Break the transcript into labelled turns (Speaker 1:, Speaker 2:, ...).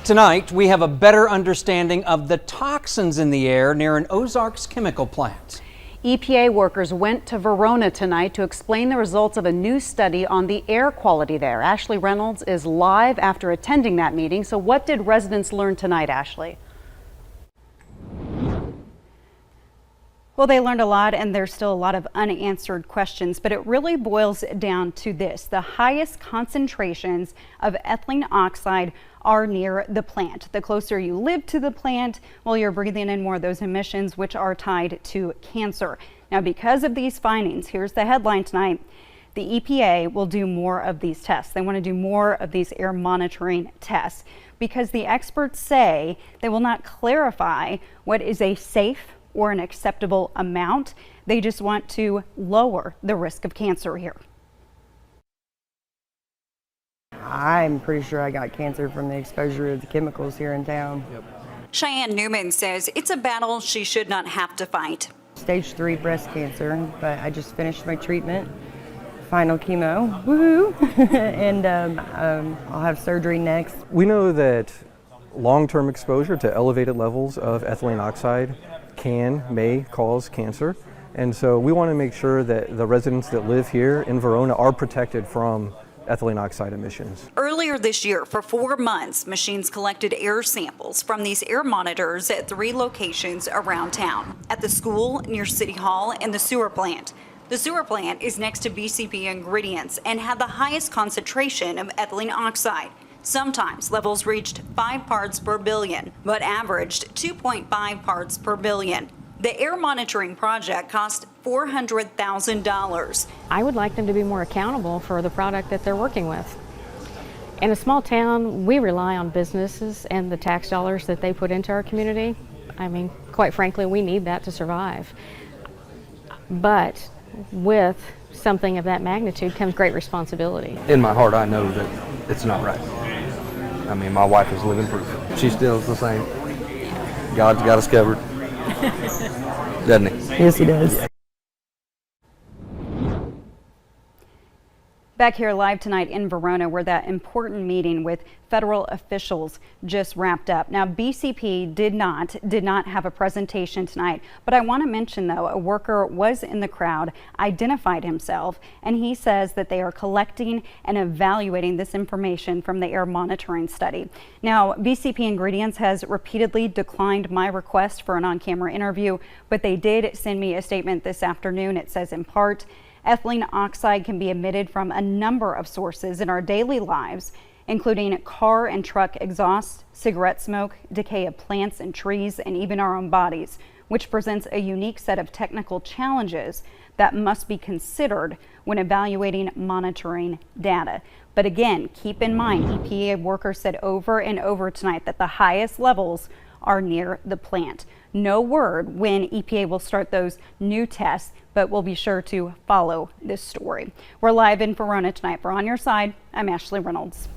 Speaker 1: Tonight, we have a better understanding of the toxins in the air near an Ozarks chemical plant.
Speaker 2: EPA workers went to Verona tonight to explain the results of a new study on the air quality there. Ashley Reynolds is live after attending that meeting. So what did residents learn tonight, Ashley? Well, they learned a lot, and there's still a lot of unanswered questions, but it really boils down to this. The highest concentrations of ethylene oxide are near the plant. The closer you live to the plant, well, you're breathing in more of those emissions, which are tied to cancer. Now, because of these findings, here's the headline tonight. The EPA will do more of these tests. They want to do more of these air monitoring tests because the experts say they will not clarify what is a safe or an acceptable amount. They just want to lower the risk of cancer here.
Speaker 3: I'm pretty sure I got cancer from the exposure of the chemicals here in town.
Speaker 4: Cheyenne Newman says it's a battle she should not have to fight.
Speaker 3: Stage 3 breast cancer, but I just finished my treatment. Final chemo, woohoo! And I'll have surgery next.
Speaker 5: We know that long-term exposure to elevated levels of ethylene oxide may cause cancer. And so we want to make sure that the residents that live here in Verona are protected from ethylene oxide emissions.
Speaker 4: Earlier this year, for 4 months, machines collected air samples from these air monitors at 3 locations around town, at the school, near City Hall, and the sewer plant. The sewer plant is next to BCP ingredients and had the highest concentration of ethylene oxide. Sometimes levels reached 5 parts per billion, but averaged 2.5 parts per billion. The air monitoring project cost $400,000.
Speaker 6: I would like them to be more accountable for the product that they're working with. In a small town, we rely on businesses and the tax dollars that they put into our community. I mean, quite frankly, we need that to survive. But with something of that magnitude comes great responsibility.
Speaker 7: In my heart, I know that it's not right. I mean, my wife is living proof. She still is the same. God's got us covered. Doesn't he?
Speaker 3: Yes, he does.
Speaker 2: Back here live tonight in Verona, where that important meeting with federal officials just wrapped up. Now, BCP did not have a presentation tonight, but I want to mention, though, a worker was in the crowd, identified himself, and he says that they are collecting and evaluating this information from the air monitoring study. Now, BCP Ingredients has repeatedly declined my request for an on-camera interview, but they did send me a statement this afternoon. It says, in part, ethylene oxide can be emitted from a number of sources in our daily lives, including car and truck exhaust, cigarette smoke, decay of plants and trees, and even our own bodies, which presents a unique set of technical challenges that must be considered when evaluating monitoring data. But again, keep in mind, EPA workers said over and over tonight that the highest levels are near the plant. No word when EPA will start those new tests, but we'll be sure to follow this story. We're live in Verona tonight. For On Your Side, I'm Ashley Reynolds.